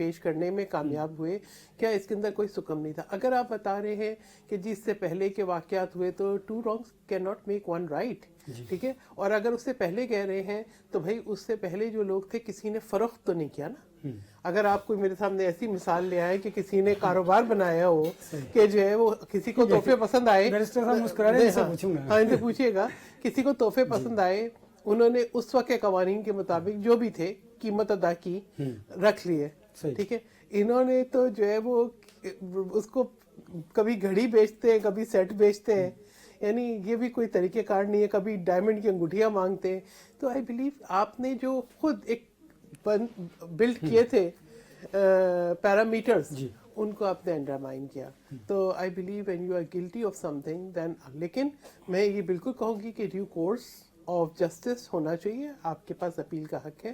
پیش کرنے میں کامیاب ہوئے. کیا اس کے اندر کوئی سکم نہیں تھا؟ اگر آپ بتا رہے ہیں کہ جی اس سے پہلے کے واقعات ہوئے تو 2 wrongs can not make 1 right, ٹھیک ہے. اور اگر اس سے پہلے کہہ رہے ہیں تو بھائی اس سے پہلے جو لوگ تھے کسی نے فروخت تو نہیں کیا نا. اگر آپ کوئی میرے سامنے ایسی مثال لے آئے کہ کسی نے کاروبار بنایا ہو کہ جو ہے وہ کسی کو تحفے پسند آئے, ان سے پوچھیے گا, کسی کو تحفے پسند آئے, انہوں نے اس وقت کے قوانین کے مطابق جو بھی تھے قیمت ادا کی, رکھ لیے, ٹھیک ہے. انہوں نے تو جو ہے وہ اس کو کبھی گھڑی بیچتے ہیں, کبھی سیٹ بیچتے ہیں, یعنی یہ بھی کوئی طریقہ کار نہیں ہے. کبھی ڈائمنڈ کی انگوٹھیاں مانگتے ہیں. تو آئی بلیو آپ نے جو خود ایک بلڈ کیے تھے پیرامیٹرز, ان کو آپ نے انڈرمائن کیا. تو I believe when you are guilty of something then, لیکن میں یہ بالکل کہوں گی کہ ڈیو کورس آف جسٹس ہونا چاہیے. آپ کے پاس اپیل کا حق ہے.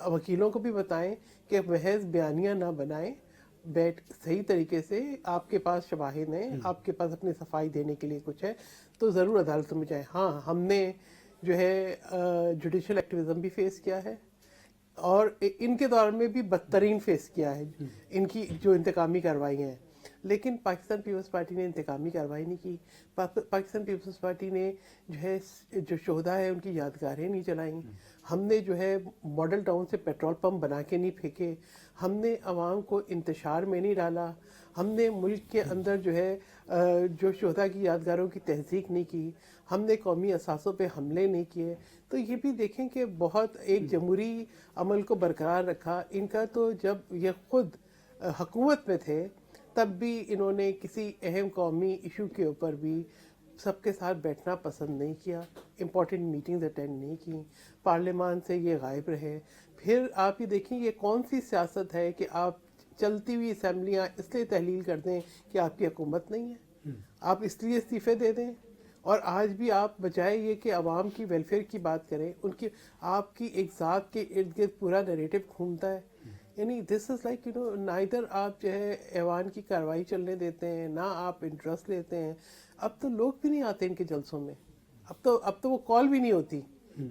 وکیلوں کو بھی بتائیں کہ محض بیانیہ نہ بنائیں, بیٹھ صحیح طریقے سے, آپ کے پاس شواہد ہیں, آپ کے پاس اپنی صفائی دینے کے لیے کچھ ہے تو ضرور عدالتوں میں جائیں. ہاں, ہم نے جو ہے جوڈیشل ایکٹیویزم بھی فیس کیا ہے, اور ان کے دور میں بھی بدترین فیس کیا ہے ان کی جو انتقامی کارروائیاں ہیں. لیکن پاکستان پیپلز پارٹی نے انتقامی کارروائی نہیں کی. پاکستان پیپلز پارٹی نے جو ہے جو شہداء ہیں ان کی یادگاریں نہیں جلائیں. ہم نے جو ہے ماڈل ٹاؤن سے پیٹرول پمپ بنا کے نہیں پھینکے. ہم نے عوام کو انتشار میں نہیں ڈالا. ہم نے ملک کے اندر جو ہے جو شہداء کی یادگاروں کی تہذیب نہیں کی. ہم نے قومی اثاثوں پہ حملے نہیں کیے. تو یہ بھی دیکھیں کہ بہت ایک جمہوری عمل کو برقرار رکھا. ان کا تو جب یہ خود حکومت میں تھے تب بھی انہوں نے کسی اہم قومی ایشو کے اوپر بھی سب کے ساتھ بیٹھنا پسند نہیں کیا. امپورٹنٹ میٹنگز اٹینڈ نہیں کی. پارلیمان سے یہ غائب رہے. پھر آپ یہ دیکھیں یہ کون سی سیاست ہے کہ آپ چلتی ہوئی اسمبلیاں اس لیے تحلیل کر دیں کہ آپ کی حکومت نہیں ہے, آپ اس لیے استعفے دے دیں. اور آج بھی آپ بجائے یہ کہ عوام کی ویلفیئر کی بات کریں, ان کی آپ کی ایک ذات کے ارد گرد پورا نیریٹو گھومتا ہے. یعنی دس از لائک نائدر آپ جو ہے ایوان کی کارروائی چلنے دیتے ہیں, نہ آپ انٹرسٹ لیتے ہیں. اب تو لوگ بھی نہیں آتے ان کے جلسوں میں. اب تو وہ کال بھی نہیں ہوتی,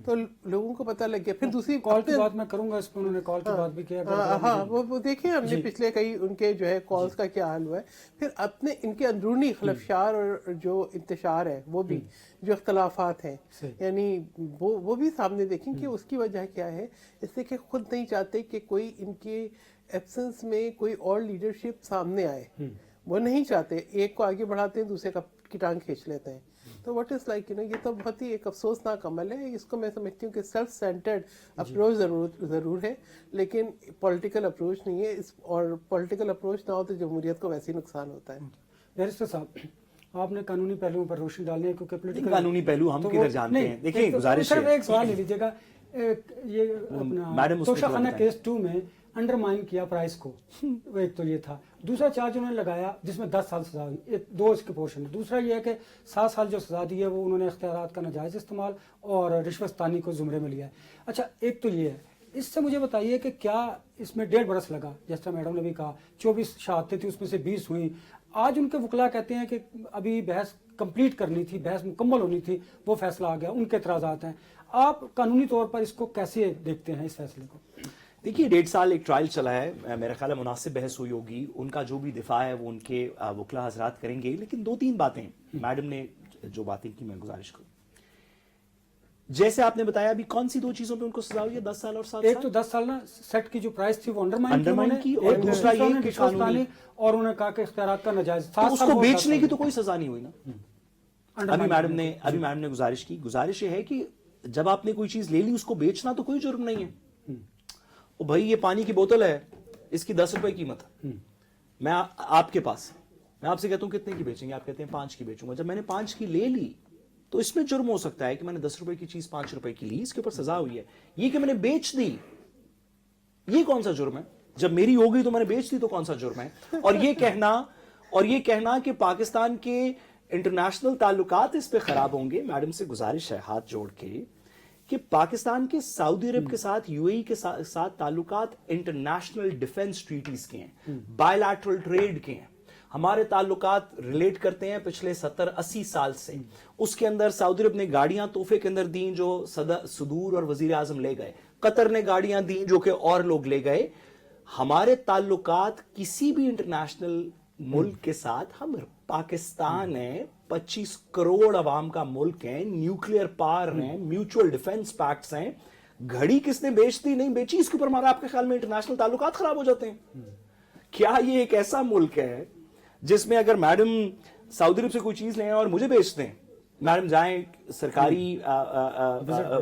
تو لوگوں کو پتہ لگ گیا. پھر دوسری کال کی بات میں کروں گا, اس پہ انہوں نے کال کی بات بھی کیا. ہاں, وہ دیکھیں ہم نے پچھلے کئی ان کے جو ہے کالز کا کیا حال ہوا ہے. پھر اپنے ان کے اندرونی خلفشار اور جو انتشار ہے وہ بھی, جو اختلافات ہیں, یعنی وہ بھی سامنے دیکھیں کہ اس کی وجہ کیا ہے. اس لیے کہ خود نہیں چاہتے کہ کوئی ان کے ایبسنس میں کوئی اور لیڈرشپ سامنے آئے. وہ نہیں چاہتے, ایک کو آگے بڑھاتے ہیں, دوسرے کی ٹانگ کھینچ لیتے ہیں. تو واٹ از لائک یہ تو بہت ہی ایک افسوسناک عمل ہے. اس کو میں سمجھتی ہوں کہ سیلف سینٹرڈ اپروچ ضرور ہے, لیکن پولیٹیکل اپروچ نہیں ہے. اور پولیٹیکل اپروچ نہ ہو تو جمہوریت کو ویسے ہی نقصان ہوتا ہے. بیرسٹر صاحب, آپ نے قانونی پہلوؤں پر روشنی ڈالنی ہے کیونکہ پولیٹیکل قانونی پہلو ہم کدھر جانتے ہیں. دیکھیں گزارش ہے, صرف ایک سوال لے لیجیے گا. یہ اپنا توشہ خانہ کیس 2 میں انڈرمائن کیا پرائز کو, ایک تو یہ تھا. دوسرا چارج انہوں نے لگایا جس میں 10 سال سزا ہوئی, 2 اس کے پورشن. دوسرا یہ ہے کہ 7 سال جو سزا دی ہے وہ انہوں نے اختیارات کا ناجائز استعمال اور رشوت ستانی کو زمرے میں لیا ہے. اچھا, ایک تو یہ ہے. اس سے مجھے بتائیے کہ کیا اس میں 1.5 برس لگا, جس طرح میڈم نے بھی کہا 24 شہادتیں تھیں, اس میں سے 20 ہوئی. آج ان کے وکلاء کہتے ہیں کہ ابھی بحث کمپلیٹ کرنی تھی, بحث مکمل ہونی تھی, وہ فیصلہ آ گیا. ان کے اعتراضات ہیں. آپ قانونی طور پر اس کو کیسے دیکھتے ہیں اس فیصلے کو؟ دیکھیے 1.5 سال ایک ٹرائل چلا ہے, میرا خیال ہے مناسب بحث ہوئی ہوگی. ان کا جو بھی دفاع ہے وہ ان کے وکلاء حضرات کریں گے. لیکن 2-3 باتیں میڈم نے جو باتیں کی میں گزارش کروں. جیسے آپ نے بتایا ابھی کون سی 2 چیزوں پہ ان کو سزا ہوئی ہے, 10 سال اور 7 سال. ایک تو 10 سال نا سیٹ کی جو پرائز تھی وہ انڈرمائن کی, اور دوسرا یہ کہ قانونی, اور انہوں نے کہا کہ اختیارات کا ناجائز. تو اس کو بیچنے کی تو کوئی سزا نہیں ہوئی نا. ابھی میڈم نے گزارش کی. گزارش یہ ہے کہ جب آپ نے کوئی چیز لے لی اس کو بیچنا تو کوئی جرم نہیں ہے. بھائی یہ پانی کی بوتل ہے, اس کی 10 روپے قیمت ہے, میں آپ کے پاس, میں آپ سے کہتا ہوں کتنے کی بیچیں گے, آپ کہتے ہیں 5 کی بیچوں گا. جب میں نے 5 کی لے لی تو اس میں جرم ہو سکتا ہے کہ میں نے 10 روپے کی چیز 5 روپے کی لی, اس کے اوپر سزا ہوئی ہے. یہ کہ میں نے بیچ دی, یہ کون سا جرم ہے؟ جب میری ہو گئی تو میں نے بیچ دی تو کون سا جرم ہے؟ اور یہ کہنا کہ پاکستان کے انٹرنیشنل تعلقات اس پہ خراب ہوں گے. میڈم سے گزارش ہے ہاتھ جوڑ کے کہ پاکستان کے سعودی عرب کے ساتھ یو اے ای کے ساتھ تعلقات انٹرنیشنل ڈیفنس ٹریٹیز کے ہیں, بائی لیٹرل ٹریڈ کے ہیں. ہمارے تعلقات ریلیٹ کرتے ہیں پچھلے 70-80 سال سے. اس کے اندر سعودی عرب نے گاڑیاں تحفے کے اندر دیں جو صدور اور وزیر اعظم لے گئے. قطر نے گاڑیاں دیں جو کہ اور لوگ لے گئے. ہمارے تعلقات کسی بھی انٹرنیشنل ملک کے ساتھ، ہم پاکستان ہے، 25 کروڑ عوام کا ملک ہے، نیوکلیئر پاور ہیں، میوچول ڈیفنس پیکٹس ہیں، گھڑی کس نے بیچتی نہیں بیچی اس کے اوپر ہمارا آپ کے خیال میں انٹرنیشنل تعلقات خراب ہو جاتے ہیں؟ کیا یہ ایک ایسا ملک ہے جس میں اگر میڈم سعودی عرب سے کوئی چیز لیں اور مجھے بیچ دیں، میڈم جائیں سرکاری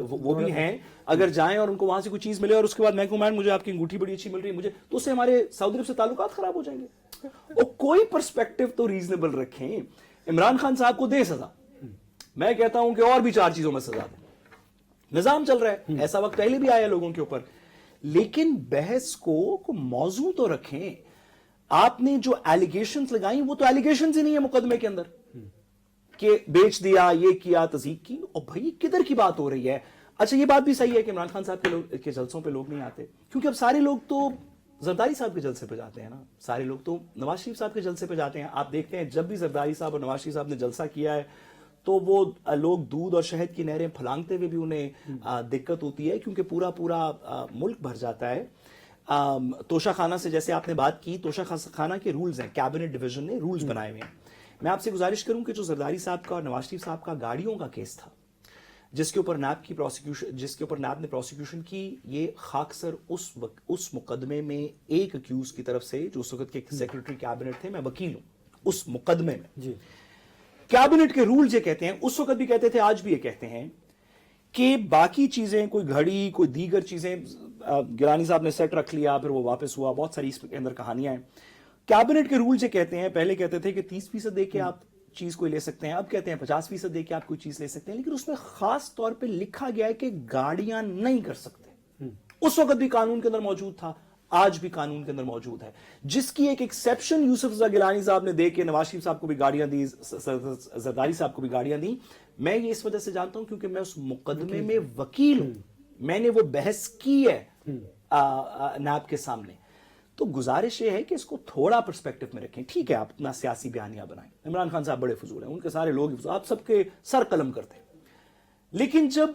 وہ بھی ہیں، اگر جائیں اور ان کو وہاں سے کوئی چیز ملے اور اس کے بعد میں کہوں میڈم مجھے آپ کی انگوٹھی بڑی اچھی مل رہی ہے مجھے، تو اس سے ہمارے سعودی عرب سے تعلقات خراب ہو جائیں گے؟ اور کوئی پرسپیکٹو تو ریزنیبل رکھیں. عمران خان صاحب کو دے سزا، میں کہتا ہوں کہ اور بھی 4 چیزوں میں سزا دیں. نظام چل رہا ہے، ایسا وقت پہلے بھی آیا لوگوں کے اوپر، لیکن بحث کو موضوع تو رکھیں. آپ نے جو ایلیگیشنز لگائیں وہ تو ایلیگیشنز ہی نہیں ہے مقدمے کے اندر کہ بیچ دیا، یہ کیا، تزیق کی. اور بھائی کدھر کی بات ہو رہی ہے؟ اچھا یہ بات بھی صحیح ہے کہ عمران خان صاحب کے جلسوں پہ لوگ نہیں آتے، کیونکہ اب سارے لوگ تو زرداری صاحب کے جلسے پہ جاتے ہیں نا، سارے لوگ تو نواز شریف صاحب کے جلسے پہ جاتے ہیں. آپ دیکھتے ہیں جب بھی زرداری صاحب اور نواز شریف صاحب نے جلسہ کیا ہے تو وہ لوگ دودھ اور شہد کی نہریں پھلانگتے ہوئے بھی انہیں دقت ہوتی ہے، کیونکہ پورا ملک بھر جاتا ہے. توشہ خانہ سے جیسے آپ نے بات کی، توشہ خانہ کے رولز ہیں، کیبنٹ ڈویژن نے رولز بنائے ہوئے ہیں. میں آپ سے گزارش کروں کہ جو زرداری صاحب کا اور نواز شریف صاحب کا گاڑیوں کا کیس تھا، جس کے اوپر نیب نے پروسیکیوشن کی، یہ خاکسر اس مقدمے میں ایک اکیوز کی طرف سے جو اس وقت کے سیکرٹری کیبنٹ تھے، میں وکیل ہوں اس مقدمے میں، کیبنٹ کے رول یہ کہتے ہیں، اس وقت بھی کہتے تھے آج بھی یہ کہتے ہیں کہ باقی چیزیں، کوئی گھڑی، کوئی دیگر چیزیں، گیلانی صاحب نے سیٹ رکھ لیا پھر وہ واپس ہوا، بہت ساری اس کے اندر کہانیاں ہیں. کیبنٹ کے رول یہ کہتے ہیں، پہلے کہتے تھے کہ 30% دے کے آپ چیز کوئی لے سکتے ہیں، اب کہتے ہیں 50% دے کے آپ کوئی چیز لے سکتے ہیں، لیکن اس میں خاص طور پہ لکھا گیا ہے کہ گاڑیاں نہیں کر سکتے. اس وقت بھی قانون کے اندر موجود تھا، آج بھی قانون کے اندر موجود ہے، جس کی ایک ایکسیپشن یوسف رضا گیلانی صاحب نے دے کے نواز شریف صاحب کو بھی گاڑیاں دی، زرداری صاحب کو بھی گاڑیاں دی. میں یہ اس وجہ سے جانتا ہوں کیونکہ میں اس مقدمے میں وکیل ہوں، میں نے وہ بحث کی ہے نیب کے سامنے. تو گزارش یہ ہے کہ اس کو تھوڑا پرسپیکٹو میں رکھیں. ٹھیک ہے آپ اپنا سیاسی بیانیہ بنائیں، عمران خان صاحب بڑے فضول ہیں، ان کے سارے لوگ آپ سب کے سر قلم کرتے ہیں، لیکن جب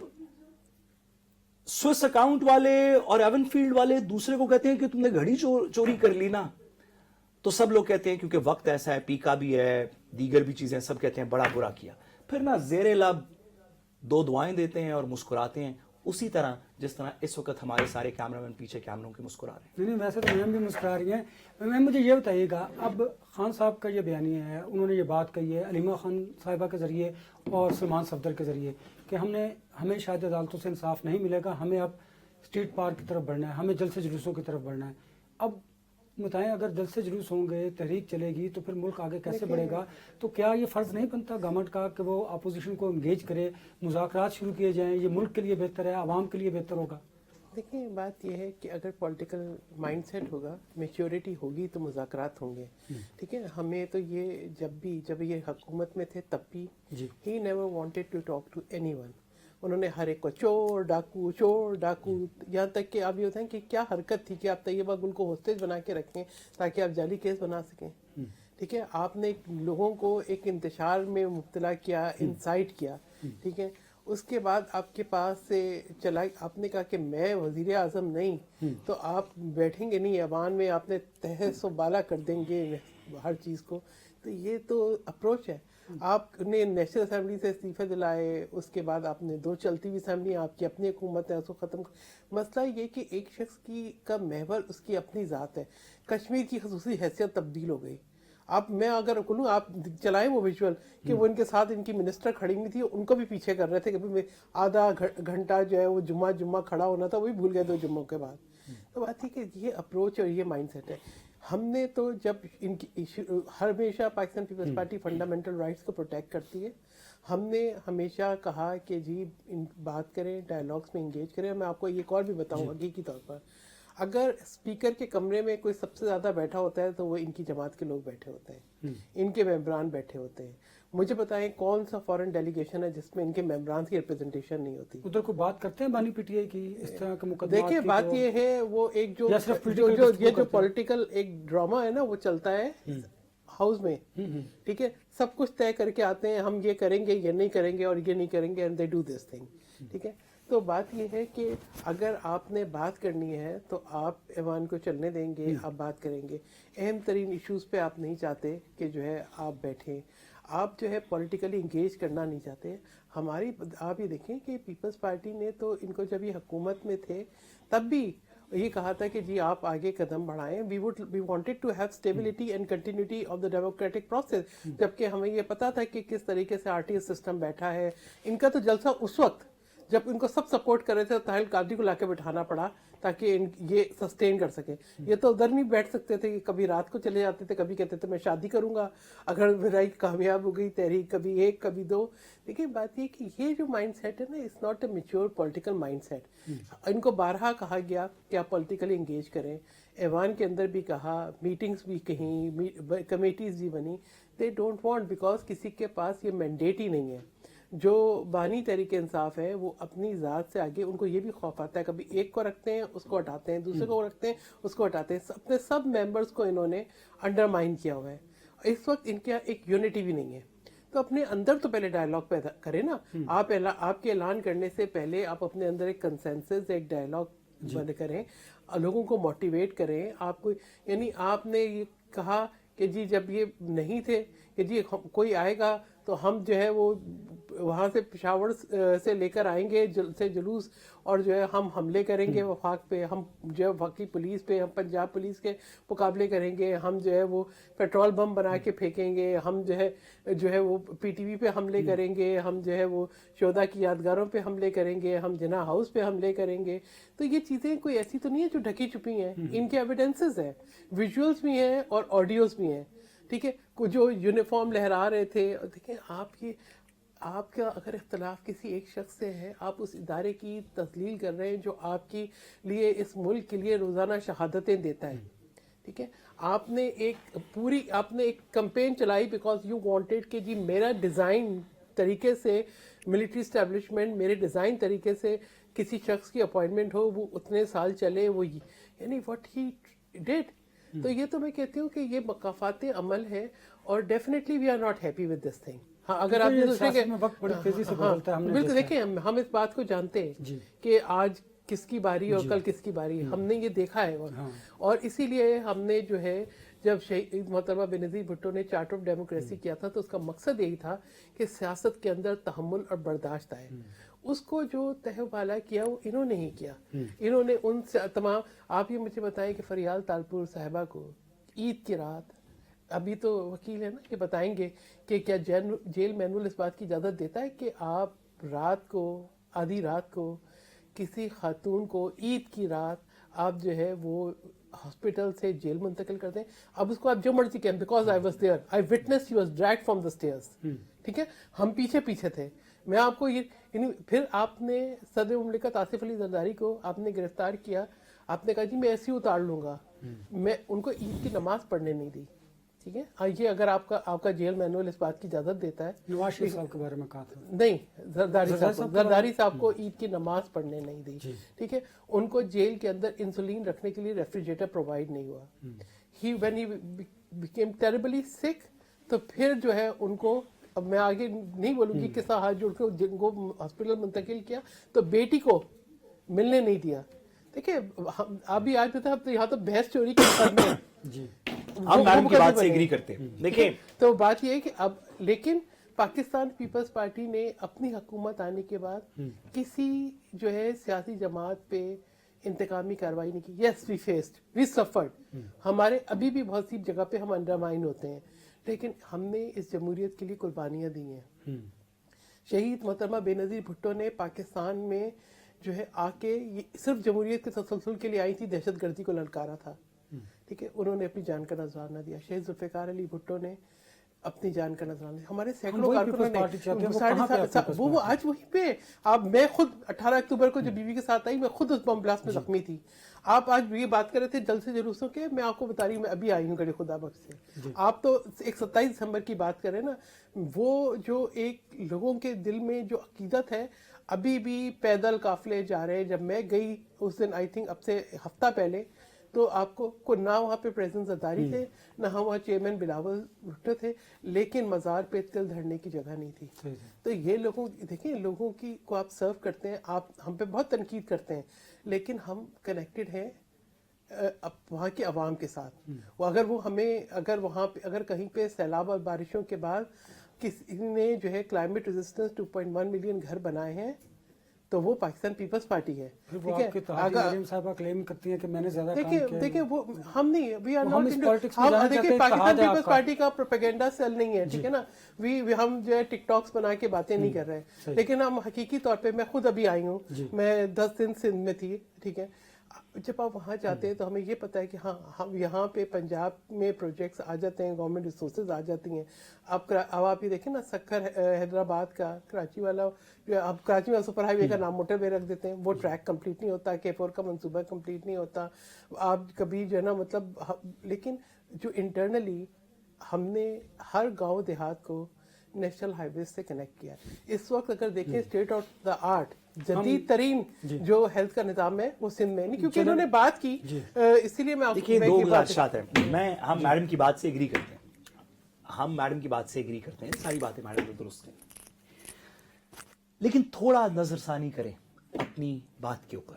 سوئس اکاؤنٹ والے اور ایون فیلڈ والے دوسرے کو کہتے ہیں کہ تم نے گھڑی چوری کر لی نا، تو سب لوگ کہتے ہیں کیونکہ وقت ایسا ہے، پیکا بھی ہے، دیگر بھی چیزیں، سب کہتے ہیں بڑا برا کیا. پھر نا زیر لب 2 دعائیں دیتے ہیں اور مسکراتے ہیں، اسی طرح جس طرح اس وقت ہمارے سارے کیمرہ مین پیچھے کیمروں کے مسکرا رہے ہیں. نہیں ویسے تو میم بھی مسکرا رہی ہیں. میم مجھے یہ بتائیے گا، اب خان صاحب کا یہ بیانیہ ہے، انہوں نے یہ بات کہی ہے علیمہ خان صاحبہ کے ذریعے اور سلمان صفدر کے ذریعے کہ ہمیں شاید عدالتوں سے انصاف نہیں ملے گا، ہمیں اب اسٹریٹ پارک کی طرف بڑھنا ہے، ہمیں جلسے جلوسوں کی طرف بڑھنا ہے. اب بتائیں اگر جلسے جلوس ہوں گے، تحریک چلے گی تو پھر ملک آگے کیسے بڑھے گا؟ تو کیا یہ فرض نہیں بنتا گورنمنٹ کا کہ وہ اپوزیشن کو انگیج کرے، مذاکرات شروع کیے جائیں؟ یہ ملک کے لیے بہتر ہے، عوام کے لیے بہتر ہوگا. دیکھیں بات یہ ہے کہ اگر پولیٹیکل مائنڈ سیٹ ہوگا، میچیورٹی ہوگی تو مذاکرات ہوں گے. ٹھیک ہے، ہمیں تو یہ جب یہ حکومت میں تھے تب بھی ہی never wanted to talk to anyone. انہوں نے ہر ایک کو چور ڈاکو، یہاں تک کہ اب یہ ہوتا ہے کہ کیا حرکت تھی کہ آپ طیبہ گل کو ہوسٹیج بنا کے رکھیں تاکہ آپ جعلی کیس بنا سکیں. ٹھیک ہے، آپ نے لوگوں کو ایک انتشار میں مبتلا کیا، انسائٹ کیا. ٹھیک ہے، اس کے بعد آپ کے پاس سے چلا، آپ نے کہا کہ میں وزیر اعظم نہیں تو آپ بیٹھیں گے نہیں ایوان میں، آپ نے تہس و بالا کر دیں گے ہر چیز کو. تو یہ تو اپروچ ہے. آپ نے نیشنل اسمبلی سے استعفے دلائے، اس کے بعد آپ نے 2 چلتی ہوئی اسمبلی، آپ کی اپنی حکومت ہے، اس کو ختم. مسئلہ یہ کہ ایک شخص کا محور اس کی اپنی ذات ہے. کشمیر کی خصوصی حیثیت تبدیل ہو گئی. اب میں اگر کہوں آپ چلائیں وہ ویژول کہ وہ ان کے ساتھ ان کی منسٹر کھڑی ہوئی تھی، ان کو بھی پیچھے کر رہے تھے کہ آدھا گھنٹہ جو ہے وہ جمعہ کھڑا ہونا تھا، وہ بھی بھول گئے 2 جمعوں کے بعد. تو بات ہے کہ یہ اپروچ اور یہ مائنڈ سیٹ ہے. ہم نے تو جب ان کی ہمیشہ پاکستان پیپلز پارٹی فنڈامنٹل رائٹس کو پروٹیکٹ کرتی ہے. ہم نے ہمیشہ کہا کہ جی بات کریں، ڈائیلاگس میں انگیج کریں. میں آپ کو ایک اور بھی بتاؤں حقیقی طور پر، اگر اسپیکر کے کمرے میں کوئی سب سے زیادہ بیٹھا ہوتا ہے تو وہ ان کی جماعت کے لوگ بیٹھے ہوتے ہیں، ان کے ممبران بیٹھے ہوتے ہیں. مجھے بتائیں کون سا فارن ڈیلیگیشن ہے جس میں ان کے ممبران کی ریپرزنٹیشن نہیں ہوتی؟ ادھر کو بات کرتے ہیں بانی پی ٹی آئی کی اس طرح کے مقدمات؟ دیکھیں بات یہ ہے، وہ ایک جو پولیٹیکل ایک ڈرامہ ہے نا، وہ چلتا ہے ہاؤس میں. ٹھیک ہے، سب کچھ طے کر کے آتے ہیں، ہم یہ کریں گے، یہ نہیں کریں گے، اور یہ نہیں کریں گے، and they do this thing. ٹھیک ہے، تو بات یہ ہے کہ اگر آپ نے بات کرنی ہے تو آپ ایوان کو چلنے دیں گے, آپ بات کریں گے. اہم ترین ایشوز پہ آپ نہیں چاہتے کہ جو ہے آپ بیٹھیں, آپ جو ہے پولیٹیکلی انگیج کرنا نہیں چاہتے. ہماری آپ یہ دیکھیں کہ پیپلز پارٹی نے تو ان کو جب یہ حکومت میں تھے تب بھی یہ کہا تھا کہ جی آپ آگے قدم بڑھائیں. We wanted to have stability and continuity of the democratic process, جبکہ ہمیں یہ پتا تھا کہ کس طریقے سے RTS سسٹم بیٹھا ہے. ان کا تو جلسہ اس وقت جب ان کو سب سپورٹ کر رہے تھے, طاہر القادری کو لا کے بٹھانا پڑا تاکہ یہ سسٹین کر سکے. یہ تو ادھر نہیں بیٹھ سکتے تھے کہ کبھی رات کو چلے جاتے تھے, کبھی کہتے تھے میں شادی کروں گا اگر میرا کامیاب ہو گئی تحریک, کبھی ایک کبھی دو. دیکھیں بات یہ کہ یہ جو مائنڈ سیٹ ہے نا, it's not a mature political mind set. ان کو بارہا کہا گیا کہ آپ پولیٹیکلی انگیج کریں, ایوان کے اندر بھی کہا, میٹنگز بھی کہیں, کمیٹیز بھی بنی. دے ڈونٹ وانٹ, بیکاز کسی کے پاس یہ مینڈیٹ ہی نہیں ہے. جو بانی تحریک انصاف ہے وہ اپنی ذات سے آگے, ان کو یہ بھی خوف آتا ہے کبھی ایک کو رکھتے ہیں اس کو ہٹاتے ہیں, دوسرے کو رکھتے ہیں اس کو ہٹاتے ہیں. اپنے سب ممبرس کو انہوں نے انڈرمائن کیا ہوا ہے. اس وقت ان کے ایک یونٹی بھی نہیں ہے. تو اپنے اندر تو پہلے ڈائلاگ پیدا کریں نا. آپ کے اعلان کرنے سے پہلے آپ اپنے اندر ایک کنسنسس, ایک ڈائلاگ بند کریں, لوگوں کو موٹیویٹ کریں. آپ کو یعنی آپ نے یہ کہا کہ جی جب یہ نہیں تھے کہ جی کوئی آئے گا تو ہم جو ہے وہ وہاں سے پشاور سے لے کر آئیں گے سے جلوس, اور جو ہے ہم حملے کریں گے وفاق پہ, ہم جو ہے وفاقی پولیس پہ, ہم پنجاب پولیس کے مقابلے کریں گے, ہم جو ہے وہ پیٹرول بم بنا کے پھینکیں گے, ہم جو ہے وہ PTV پہ حملے کریں گے, ہم جو ہے وہ شہداء کی یادگاروں پہ حملے کریں گے, ہم جناح ہاؤس پہ حملے کریں گے. تو یہ چیزیں کوئی ایسی تو نہیں ہے جو ڈھکی چھپی ہیں, ان کے ایویڈنسز ہیں, ویژولز بھی ہیں اور آڈیوز بھی ہیں. ٹھیک ہے, جو یونیفارم لہرا رہے تھے. دیکھیں آپ کا اگر اختلاف کسی ایک شخص سے ہے, آپ اس ادارے کی تذلیل کر رہے ہیں جو آپ کے لیے, اس ملک کے لیے روزانہ شہادتیں دیتا ہے. ٹھیک ہے, آپ نے ایک کمپین چلائی بیکاز یو وانٹیڈ کہ جی میرا ڈیزائن طریقے سے ملٹری اسٹیبلشمنٹ, میرے ڈیزائن طریقے سے کسی شخص کی اپوائنٹمنٹ ہو, وہ اتنے سال چلے, وہ یعنی واٹ ہی ڈیڈ. تو یہ تو میں کہتی ہوں کہ یہ مقافات عمل ہے, اور definitely we are not happy with this thing. ہاں, اگر آپ یہ سوچیں کہ بالکل دیکھیں, ہم اس بات کو جانتے ہیں کہ آج کس کی باری اور کل کس کی باری, ہم نے یہ دیکھا ہے. اور اسی لیے ہم نے جو ہے جب شہید محترمہ بینظیر بھٹو نے چارٹر آف ڈیموکریسی کیا تھا تو اس کا مقصد یہی تھا کہ سیاست کے اندر تحمل اور برداشت آئے. اس کو جو تہ بالا کیا وہ انہوں نے ہی کیا. انہوں نے ان سے تمام, آپ یہ مجھے بتائیں کہ فریال تالپور صاحبہ کو عید کی رات, ابھی تو وکیل ہے نا, یہ بتائیں گے کہ کیا جیل مینول اس بات کی اجازت دیتا ہے کہ آپ رات کو, آدھی رات کو, کسی خاتون کو عید کی رات آپ جو ہے وہ ہاسپٹل سے جیل منتقل کر دیں. اب اس کو آپ جو مرضی کہیں, because I was there, I witness he was dragged from the stairs. ٹھیک ہے, ہم پیچھے تھے. میں آپ کو یعنی پھر آپ نے صدر مملکت آصف علی زرداری کو آپ نے گرفتار کیا, آپ نے کہا جی میں ایسے ہی اتار لوں گا, میں ان کو عید کی نماز پڑھنے نہیں دی. ٹھیک ہے, یہ اگر آپ کا جیل مینول اس بات کی اجازت دیتا ہے. نواز شریف صاحب کے بارے میں کہا تھا, نہیں, زرداری صاحب کو عید کی نماز پڑھنے نہیں دی. ٹھیک ہے, ان کو جیل کے اندر انسولین رکھنے کے لیے ریفریجریٹر پرووائڈ نہیں ہوا. when he became terribly sick, تو پھر جو ہے ان کو, اب میں آگے نہیں بولوں گی کس طرح ہاتھ جوڑ کے جن کو ہاسپٹل منتقل کیا, تو بیٹی کو ملنے نہیں دیا. دیکھیں آپ بھی آج تھا, یہاں تو بحث چوری کے ساتھ میں جی ہم میڈم کی بات سے ایگری کرتے ہیں. دیکھیں تو بات یہ ہے کہ اب لیکن پاکستان پیپلز پارٹی نے اپنی حکومت آنے کے بعد کسی جو ہے سیاسی جماعت پہ انتقامی کارروائی نہیں کی. یس, وی سفرڈ, ہمارے ابھی بھی بہت سی جگہ پہ ہم انڈرمائن ہوتے ہیں, لیکن ہم نے اس جمہوریت کے لیے قربانیاں دی ہیں. شہید محترمہ بینظیر بھٹو نے پاکستان میں جو ہے آ کے صرف جمہوریت کے تسلسل کے لیے آئی تھی, دہشت گردی کو للکارا تھا. ٹھیک ہے, انہوں نے اپنی جان کا نذرانہ دیا. شہید ذوالفقار علی بھٹو نے اپنی جان کا نذرانہ دیا. ہمارے سینکڑوں کارکنوں نے, وہ آج وہیں پہ. اب میں خود 18 اکتوبر کو جو بیوی کے ساتھ آئی, میں خود اس بم بلاسٹ میں زخمی تھی. آپ آج یہ بات کر رہے تھے جلسے جلوسوں کے, میں آپ کو بتا رہی ہوں, میں ابھی آئی ہوں گڑی خدا بخش سے. آپ تو ایک 27 دسمبر کی بات کریں نا, وہ جو ایک لوگوں کے دل میں جو عقیدت ہے, ابھی بھی پیدل قافلے جا رہے ہیں. جب میں گئی اس دن, آئی تھنک اب سے ہفتہ پہلے, تو آپ کو نہ وہاں پہ پریزیڈنٹ زرداری تھے نہ وہاں چیئرمین بلاول بھٹو تھے, لیکن مزار پہ تل دھرنے کی جگہ نہیں تھی. تو یہ لوگوں دیکھیں لوگوں کی کو آپ سرو کرتے ہیں, آپ ہم پہ بہت تنقید کرتے ہیں, لیکن ہم کنیکٹڈ ہیں وہاں کے عوام کے ساتھ. اگر وہ ہمیں اگر وہاں پہ اگر کہیں پہ سیلاب اور بارشوں کے بعد کسی نے جو ہے کلائمیٹ ریزسٹنس 2.1 ملین گھر بنائے ہیں تو وہ پاکستان پیپلز پارٹی ہے. ٹھیک ہے, مریم صاحبہ کلیم کرتی ہیں کہ میں نے زیادہ کام کیا. دیکھیں وہ ہم نہیں, وی آر ناٹ دیکھیں پاکستان پیپلز پارٹی کا پروپیگنڈا سیل نہیں ہے, ٹھیک ہے نا. ہم جو ہے ٹک ٹاکس بنا کے باتیں نہیں کر رہے ہیں, لیکن ہم حقیقی طور پہ, میں خود ابھی آئی ہوں, میں 10 دن سندھ میں تھی, ٹھیک ہے. جب آپ وہاں جاتے ہیں تو ہمیں یہ پتا ہے کہ ہاں ہم یہاں پہ پنجاب میں پروجیکٹس آ جاتے ہیں, گورنمنٹ ریسورسز آ جاتی ہیں. اب آپ یہ دیکھیں نا سکھر حیدرآباد کا کراچی والا, اب کراچی میں سپر ہائی وے کا نام موٹر وے رکھ دیتے ہیں, وہ ٹریک کمپلیٹ نہیں ہوتا, K4 کا منصوبہ کمپلیٹ نہیں ہوتا. آپ کبھی جو ہے نا مطلب, لیکن جو انٹرنلی ہم نے ہر گاؤں دیہات کو نیشنل ہائی ویز سے کنیکٹ کیا. اس وقت اگر دیکھیں اسٹیٹ آف دا آرٹ جدید ترین جو ہیلتھ کا نظام ہے وہ سندھ میں نہیں, کیونکہ انہوں نے بات کی, اسی لیے میں دیکھیے دو گزارشات ہیں. ہم میڈم کی بات سے ایگری کرتے ہیں, ہم میڈم کی بات سے ایگری کرتے ہیں, ساری باتیں میڈم نے درست ہیں, لیکن تھوڑا نظر ثانی کریں اپنی بات کے اوپر.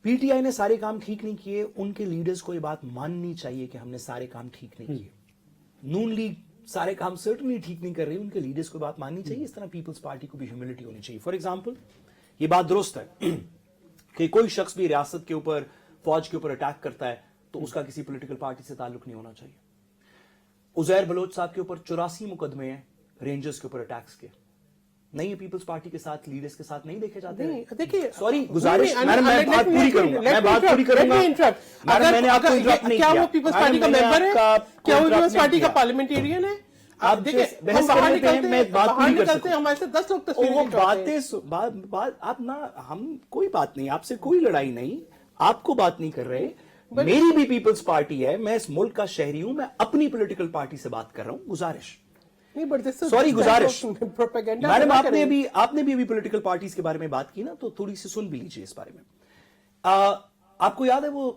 پی ٹی آئی نے سارے کام ٹھیک نہیں کیے, ان کے لیڈرز کو یہ بات ماننی چاہیے کہ ہم نے سارے کام ٹھیک نہیں کیے. نون لیگ سارے کام سرٹنلی ٹھیک نہیں کر رہی, ان کے لیڈرز کو بات ماننی چاہیے. اس طرح پیپلز پارٹی کو بھی ہیوملٹی ہونی چاہیے. فار ایگزامپل یہ بات درست ہے کہ کوئی شخص بھی ریاست کے اوپر, فوج کے اوپر اٹیک کرتا ہے تو اس کا کسی پولیٹیکل پارٹی سے تعلق نہیں ہونا چاہیے. عزیر بلوچ صاحب کے اوپر 84 مقدمے ہیں رینجرز کے اوپر اٹیکس کے, نہیں ہے پیپلز پارٹی کے ساتھ, لیڈرز کے ساتھ نہیں دیکھے جاتے ہیں. دیکھیے سوری گزارش, میں بات پوری کروں گا, میں بات پوری کروں گا. میں نے آپ کو انٹرپٹ نہیں کیا. کیا وہ پیپلز پارٹی کا ممبر ہے, کیا وہ پیپلز پارٹی کا پارلیمنٹیرین ہے؟ آپ بحث کرتے ہیں, میں بات پوری کر سکتا ہوں. ہمارے سے 10 لوگ تصویر آپ نہ, ہم کوئی بات نہیں, آپ سے کوئی لڑائی نہیں, آپ کو بات نہیں کر رہے. میری بھی پیپلز پارٹی ہے, میں اس ملک کا شہری ہوں, میں اپنی پولیٹیکل پارٹی سے بات کر رہا ہوں. گزارش سوری گزارش میڈم, آپ نے بھی ابھی پولیٹیکل پارٹیز کے بارے میں بات کی نا, تو تھوڑی سی سن بھی لیجیے اس بارے میں. آپ کو یاد ہے وہ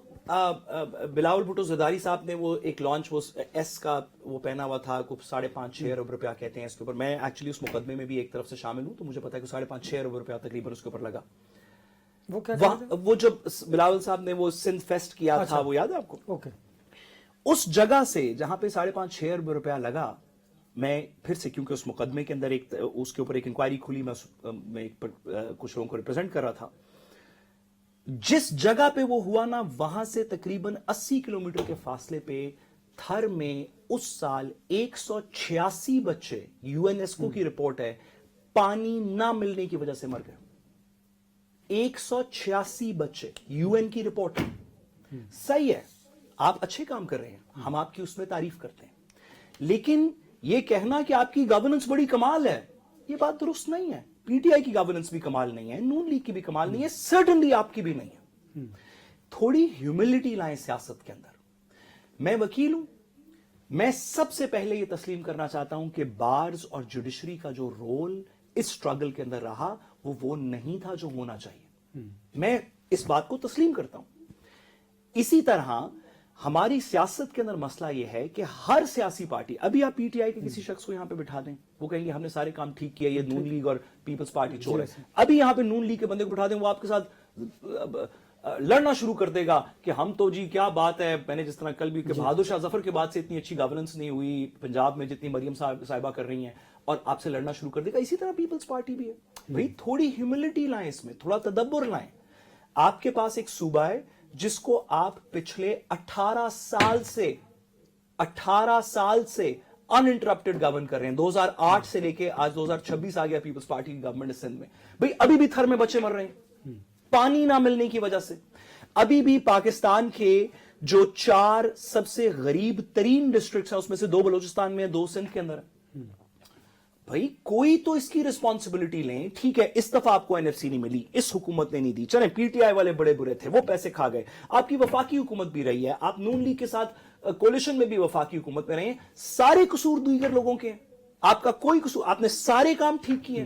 بلاول بھٹو زرداری صاحب نے وہ ایک لانچ, وہ ایس کا وہ پہنا ہوا تھا, 5.5-6 ارب روپیہ کہتے ہیں اس کے اوپر. میں ایکچولی اس مقدمے میں بھی ایک طرف سے شامل ہوں, تو مجھے پتا ہے کہ 5.5-6 ارب روپیہ تقریباً اس کے اوپر لگا. وہ جب بلاول صاحب نے وہ سندھ فیسٹ کیا تھا, وہ یاد ہے آپ کو؟ اس جگہ سے جہاں پہ 5.5-6 ارب روپیہ لگا, میں پھر سے, کیونکہ اس مقدمے کے اندر ایک اس کے اوپر ایک انکوائری کھلی, میں کچھ لوگوں کو ریپرزینٹ کر رہا تھا, جس جگہ پہ وہ ہوا نا, وہاں سے تقریباً 80 کلومیٹر کے فاصلے پہ تھر میں اس سال 186 بچے, یو این ایس کو کی رپورٹ ہے, پانی نہ ملنے کی وجہ سے مر گئے. 186 بچے, یو این کی رپورٹ ہے. صحیح ہے, آپ اچھے کام کر رہے ہیں, ہم آپ کی اس میں تعریف کرتے ہیں, لیکن یہ کہنا کہ آپ کی گورننس بڑی کمال ہے, یہ بات درست نہیں ہے. پی ٹی آئی کی گورننس بھی کمال نہیں ہے, نون لیگ کی بھی کمال نہیں ہے, سرٹنلی آپ کی بھی نہیں ہے. تھوڑی ہیوملٹی لائیں سیاست کے اندر. میں وکیل ہوں, میں سب سے پہلے یہ تسلیم کرنا چاہتا ہوں کہ بارز اور جوڈیشری کا جو رول اس سٹرگل کے اندر رہا وہ نہیں تھا جو ہونا چاہیے. میں اس بات کو تسلیم کرتا ہوں. اسی طرح ہماری سیاست کے اندر مسئلہ یہ ہے کہ ہر سیاسی پارٹی, ابھی آپ پی ٹی آئی کے کسی شخص کو یہاں پہ بٹھا دیں, وہ کہیں گے ہم نے سارے کام ٹھیک کیا, یہ نون لیگ اور پیپلز پارٹی چور ہے. ابھی یہاں پہ نون لیگ کے بندے کو بٹھا دیں, وہ آپ کے ساتھ لڑنا شروع کر دے گا کہ ہم تو جی کیا بات ہے, میں نے جس طرح کل بھی کہ بہادر شاہ ظفر کے بعد سے اتنی اچھی گورننس نہیں ہوئی پنجاب میں جتنی مریم صاحبہ کر رہی ہیں, اور آپ سے لڑنا شروع کر دے گا. اسی طرح پیپلز پارٹی بھی ہے. بھئی تھوڑی ہیوملٹی لائیں, اس میں تھوڑا تدبر لائیں. آپ کے پاس ایک صوبہ ہے جس کو آپ پچھلے 18 سال سے ان انٹرپٹڈ گورن کر رہے ہیں. 2008 سے لے کے آج 2026 آ گیا پیپلز پارٹی کی گورنمنٹ سندھ میں. بھئی ابھی بھی تھر میں بچے مر رہے ہیں پانی نہ ملنے کی وجہ سے. ابھی بھی پاکستان کے جو 4 سب سے غریب ترین ڈسٹرکٹس ہیں, اس میں سے 2 بلوچستان میں ہیں, 2 سندھ کے اندر ہیں. بھائی کوئی تو اس کی ریسپانسبلٹی لیں. ٹھیک ہے, اس دفعہ آپ کو این ایف سی نہیں ملی, اس حکومت نے نہیں دی, چلیں پی ٹی آئی والے بڑے برے تھے, وہ پیسے کھا گئے. آپ کی وفاقی حکومت بھی رہی ہے, آپ نون لیگ کے ساتھ کولیشن میں بھی وفاقی حکومت میں رہے ہیں. سارے قصور دیگر لوگوں کے ہیں, آپ کا کوئی قصور, آپ نے سارے کام ٹھیک کیے.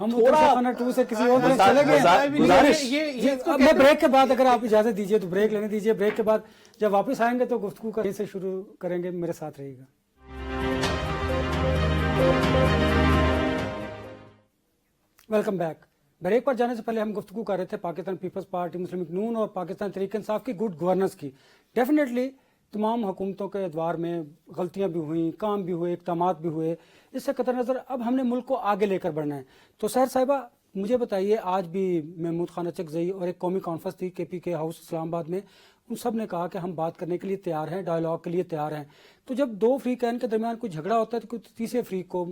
ہم خانہ 2 سے کسی اور طرف چلے گئے. گزارش میں بریک کے بعد اگر آپ اجازت دیجیے تو بریک لینے دیجیے. بریک کے بعد جب واپس آئیں گے تو گفتگو کرنے سے شروع کریں گے. میرے ساتھ رہیے گا. Welcome back. بریک پر جانے سے پہلے ہم گفتگو کر رہے تھے پاکستان پیپلز پارٹی مسلم لیگ نون اور پاکستان تحریک انصاف کی گڈ گورننس کی. ڈیفینیٹلی تمام حکومتوں کے ادوار میں غلطیاں بھی ہوئیں, کام بھی ہوئے, اقدامات بھی ہوئے. اس سے قطع نظر اب ہم نے ملک کو آگے لے کر بڑھنا ہے. تو سحر صاحبہ مجھے بتائیے, آج بھی محمود خان اچکزئی اور ایک قومی کانفرنس تھی KPK ہاؤس اسلام آباد میں, ان سب نے کہا کہ ہم بات کرنے کے لیے تیار ہیں, ڈائلاگ کے لیے تیار ہیں. تو جب دو فریقین کے درمیان کوئی جھگڑا ہوتا ہے تو کوئی تیسرے فریق کو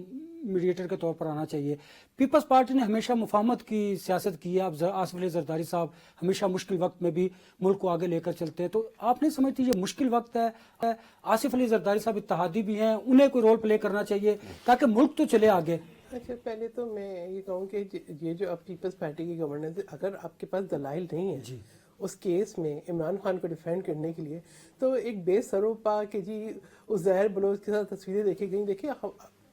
میڈیٹر کے طور پر آنا چاہیے. پیپلز پارٹی نے ہمیشہ مفاہمت کی سیاست کی ہے. اب آصف علی زرداری صاحب ہمیشہ مشکل وقت میں بھی ملک کو آگے لے کر چلتے ہیں. تو آپ نہیں سمجھتی یہ مشکل وقت ہے؟ آصف علی زرداری صاحب اتحادی بھی ہیں, انہیں کوئی رول پلے کرنا چاہیے تاکہ ملک تو چلے آگے. اچھا, پہلے تو میں یہ کہوں کہ یہ جو اب پیپلز پارٹی کی گورننس ہے, اگر آپ کے پاس دلائل نہیں ہے اس کیس میں عمران خان کو ڈیفینڈ کرنے کے لیے, تو ایک بے سروپا کہ جی اس ظاہر بلوچ کے ساتھ تصویریں دیکھی گئی. دیکھیے,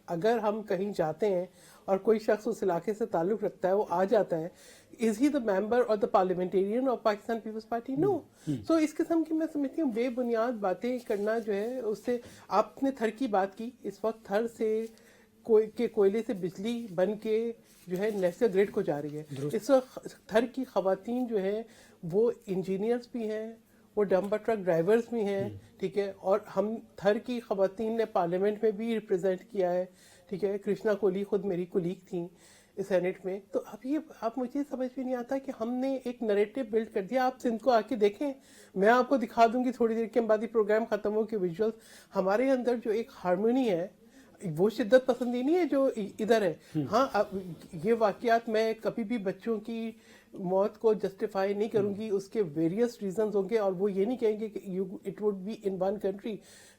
اگر ہم کہیں جاتے ہیں اور کوئی شخص اس علاقے سے تعلق رکھتا ہے, وہ آ جاتا ہے, از ہی دا ممبر اور the parliamentarian of Pakistan Peoples Party? No. So اس قسم کی میں سمجھتی ہوں بے بنیاد باتیں کرنا جو ہے, اس سے آپ نے تھر کی بات کی. اس وقت تھر سے کوئلے سے بجلی بن کے جو ہے نیشنل گریڈ کو جا رہی ہے. اس وقت تھر کی خواتین جو ہے وہ انجینئرز بھی ہیں, وہ ڈمپر ٹرک ڈرائیورز بھی ہیں, ٹھیک ہے, اور ہم تھر کی خواتین نے پارلیمنٹ میں بھی ریپرزینٹ کیا ہے, ٹھیک ہے. کرشنا کولی خود میری کولیگ تھیں سینٹ میں. تو اب مجھے سمجھ بھی نہیں آتا کہ ہم نے ایک نریٹو بلڈ کر دیا. آپ سندھ کو آ کے دیکھیں, میں آپ کو دکھا دوں گی تھوڑی دیر کے بعد ہی پروگرام ختم ہو کے ویژولز. ہمارے اندر جو ایک ہارمونی ہے, وہ شدت پسندی نہیں ہے جو ادھر ہے. ہاں, یہ واقعات میں کبھی بھی بچوں کی موت کو جسٹیفائی نہیں کروں گی, اس کے ویریس ریزنز ہوں گے, اور وہ یہ نہیں کہیں گے کہ it would be in one country.